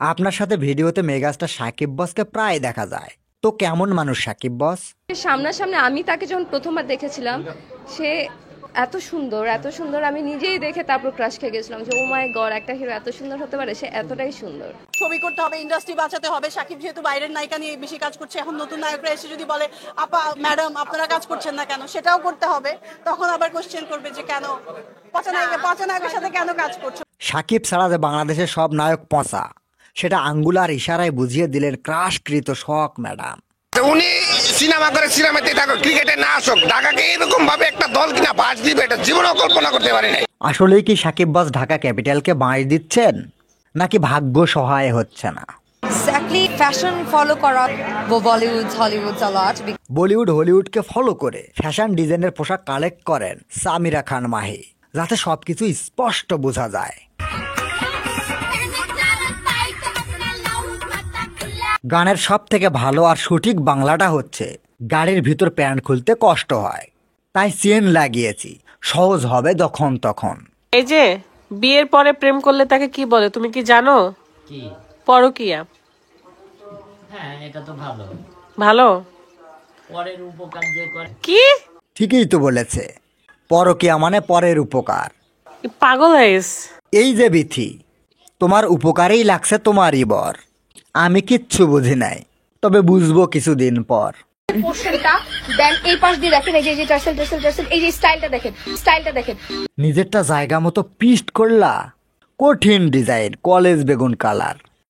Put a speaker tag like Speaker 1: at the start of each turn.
Speaker 1: আপনার সাথে ভিডিওতে মেগাস্টার সাকিব বসকে প্রায় দেখা যায়, তো কেমন মানুষ সাকিব বস?
Speaker 2: সামনাসামনি আমি তাকে যখন প্রথমবার দেখেছিলাম, সে এত সুন্দর এত সুন্দর, আমি নিজেই দেখে তারপর ক্রাশ খেয়ে গেছিলাম যে ও মাই গড, একটা হিরো এত সুন্দর হতে পারে, সে এতটাই সুন্দর।
Speaker 3: ছবি করতে হবে, ইন্ডাস্ট্রি বাঁচাতে হবে। সাকিব যেহেতু বাইরের নায়িকা নিয়ে বেশি কাজ করছে, এখন নতুন নায়করা এসে যদি বলে আপা ম্যাডাম আপনারা কাজ করছেন না কেন, সেটাও করতে হবে। তখন আবার কোশ্চেন করবে যে কেন পচা নায়কের সাথে কেন কাজ করছো।
Speaker 1: সাকিব ছাড়া যে বাংলাদেশের সব নায়ক পচা, সেটা আঙ্গুলার ইশারায় বুঝিয়ে দিলেন ক্রাশকৃত শখ ম্যাডাম।
Speaker 4: উনি সিনেমা করে সিনেমাতে ক্রিকেটে না আসুক, ঢাকাকে এরকম ভাবে একটা দল কিনা বাস দিবে এটা জীবনেও কল্পনা করতে পারি নাই।
Speaker 1: আসলেই কি সাকিব বস ঢাকা ক্যাপিটালকে বাঁশ দিচ্ছেন, নাকি ভাগ্য সহায় হচ্ছে না?
Speaker 5: এক্স্যাক্টলি ফ্যাশন ফলো করা বলিউড হলিউড আলাট
Speaker 1: বলিউড হলিউডকে ফলো করে ফ্যাশন ডিজাইনের পোশাক কালেক্ট করেন সামিরা খান মাহি, যাতে সবকিছু স্পষ্ট বোঝা যায়। গানের সব থেকে ভালো আর সঠিক বাংলাটা হচ্ছে, গাড়ির ভিতর প্যান্ট খুলতে কষ্ট হয়, তাই চেন লাগিয়েছি, সহজ হবে যখন তখন।
Speaker 6: এই যে বিয়ের পরে প্রেম করলে তাকে কি বলে তুমি কি জানো?
Speaker 7: কি?
Speaker 6: পরকিয়া।
Speaker 7: হ্যাঁ, এটা তো ভালো।
Speaker 6: ভালো?
Speaker 7: পরের উপকার যে করে।
Speaker 6: কি?
Speaker 1: ঠিকই তো বলেছে, পরকিয়া মানে পরের উপকার।
Speaker 6: পাগল হয়েস।
Speaker 1: এই যে বিথি, তোমার উপকারেই লাগছে তোমারই বর। আমি কিচ্ছু বুঝি নাই, তবে বুঝবো কিছুদিন পর।
Speaker 2: পোর্শনটা দেন এই পাশ দিয়ে দেখেন, এই যে টার্সেল টার্সেল টার্সেল, এই যে স্টাইলটা দেখেন, স্টাইলটা দেখেন।
Speaker 1: নিজেরটা জায়গা মতো পিস্ট করলা, কঠিন ডিজাইন, কলেজ বেগুন কালার।